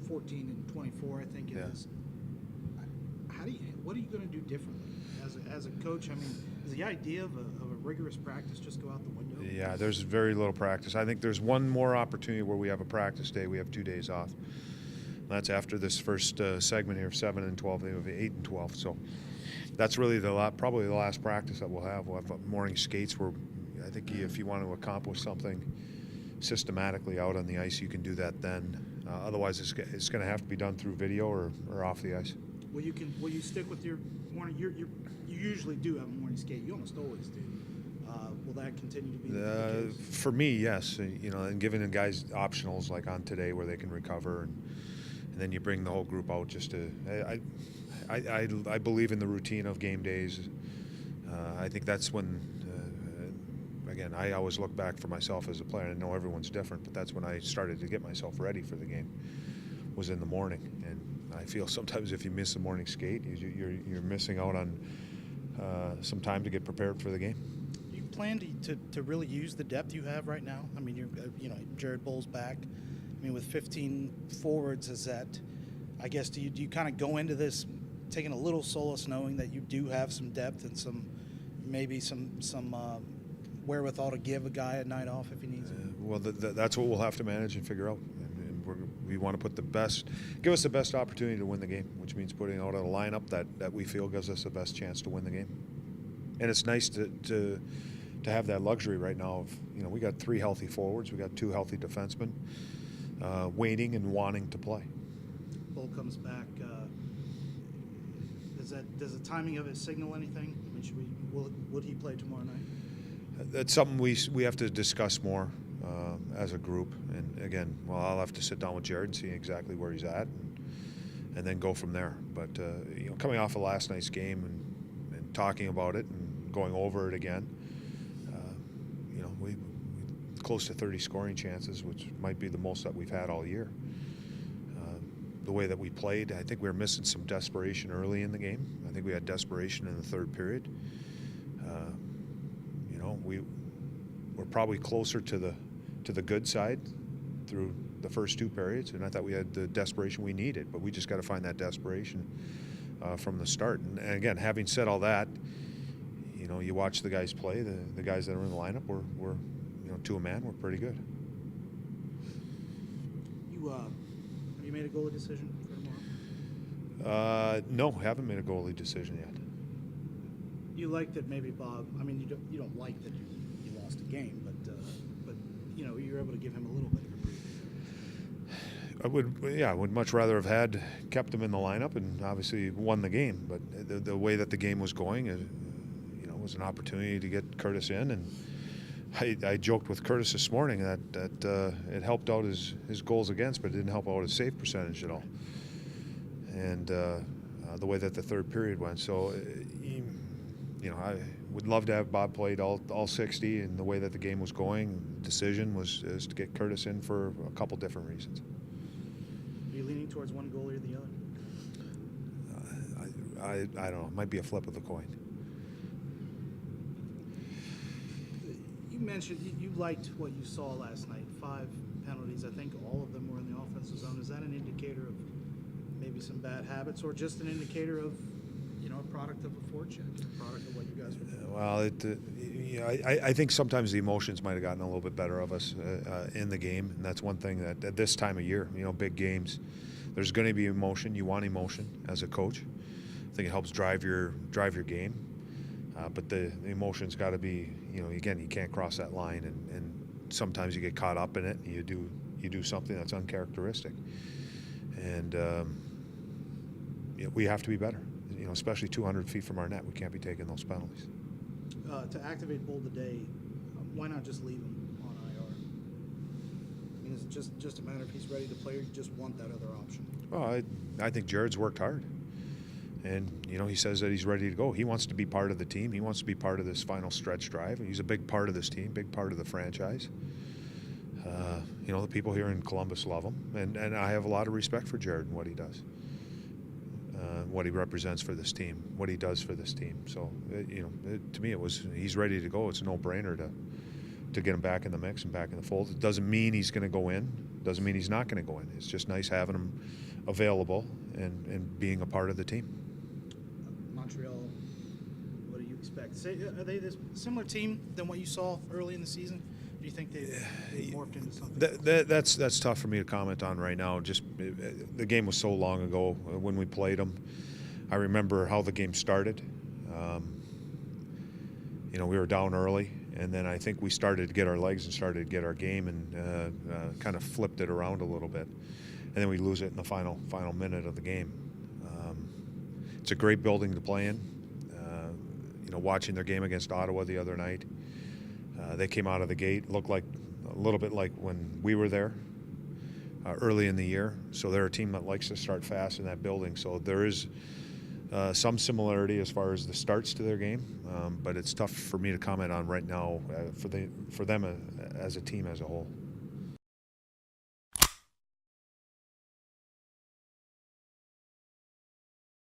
14 and 24, I think it is. What are you going to do differently as a coach? I mean, is the idea of a rigorous practice just go out the window? Yeah, there's very little practice. I think there's one more opportunity where we have a practice day. We have 2 days off. That's after this first segment here of 7 and 12. They have 8 and 12. So that's really probably the last practice that we'll have. We'll have morning skates where I think if you want to accomplish something systematically out on the ice, you can do that then. Otherwise, it's going to have to be done through video or off the ice. Will you stick with your morning? You usually do have a morning skate. You almost always do. Will that continue to be the case? For me, yes. And giving the guys optionals like on today where they can recover, and then you bring the whole group out just to. I believe in the routine of game days. I think that's when. Again, I always look back for myself as a player. I know everyone's different, but that's when I started to get myself ready for the game. Was in the morning, and I feel sometimes if you miss a morning skate, you're missing out on some time to get prepared for the game. You plan to really use the depth you have right now? I mean, Jared Bull's back. I mean, with 15 forwards, is that? I guess do you kind of go into this taking a little solace knowing that you do have some depth and maybe some wherewithal to give a guy a night off if he needs it? Well, that's what we'll have to manage and figure out. And we want to give us the best opportunity to win the game, which means putting out a lineup that we feel gives us the best chance to win the game. And it's nice to have that luxury right now of, we got 3 healthy forwards, we got 2 healthy defensemen, waiting and wanting to play. Bull comes back. Does the timing of it signal anything? I mean, would he play tomorrow night? That's something we have to discuss more as a group. And again, I'll have to sit down with Jared and see exactly where he's at, and then go from there. But coming off of last night's game and talking about it and going over it again, we close to 30 scoring chances, which might be the most that we've had all year. The way that we played, I think we were missing some desperation early in the game. I think we had desperation in the third period. We're probably closer to the good side through the first 2 periods, and I thought we had the desperation we needed, but we just got to find that desperation from the start. And again, having said all that, you watch the guys play, the guys that are in the lineup, we're to a man, we're pretty good. Have you made a goalie decision for tomorrow? No, haven't made a goalie decision yet. You like that maybe Bob? I mean, you don't like that you lost a game, but you're able to give him a little bit of a breather. I would much rather have kept him in the lineup and obviously won the game. But the way that the game was going, was an opportunity to get Curtis in, and I joked with Curtis this morning that it helped out his goals against, but it didn't help out his save percentage at all. And the way that the third period went, so I would love to have Bob played all 60, and the way that the game was going, decision is to get Curtis in for a couple different reasons. Are you leaning towards one goalie or the other? I don't know. It might be a flip of the coin. You mentioned you liked what you saw last night. 5 penalties. I think all of them were in the offensive zone. Is that an indicator of maybe some bad habits, or just an indicator of a product of a forecheck, a product of what you guys were doing? Well, I think sometimes the emotions might have gotten a little bit better of us in the game, and that's one thing that at this time of year, big games, there's going to be emotion. You want emotion as a coach. I think it helps drive your game, but the emotion's got to be, again, you can't cross that line, and sometimes you get caught up in it. And you do something that's uncharacteristic, and we have to be better. Especially 200 feet from our net, we can't be taking those penalties. To activate Bull today, why not just leave him on IR? I mean, is it just a matter of he's ready to play, or you just want that other option? Well, I think Jared's worked hard, and he says that he's ready to go. He wants to be part of the team. He wants to be part of this final stretch drive. He's a big part of this team, big part of the franchise. The people here in Columbus love him, and I have a lot of respect for Jared and what he does. What he represents for this team, what he does for this team. So, to me, he's ready to go. It's a no-brainer to get him back in the mix and back in the fold. It doesn't mean he's going to go in. Doesn't mean he's not going to go in. It's just nice having him available and being a part of the team. Montreal, what do you expect? Are they this similar team than what you saw early in the season? Do you think they morphed into something? That's tough for me to comment on right now. Just the game was so long ago when we played them. I remember how the game started. We were down early, and then I think we started to get our legs and started to get our game, and kind of flipped it around a little bit, and then we lose it in the final minute of the game. It's a great building to play in. Watching their game against Ottawa the other night, they came out of the gate, looked like a little bit like when we were there early in the year. So they're a team that likes to start fast in that building. So there is some similarity as far as the starts to their game, but it's tough for me to comment on right now for them as a team as a whole.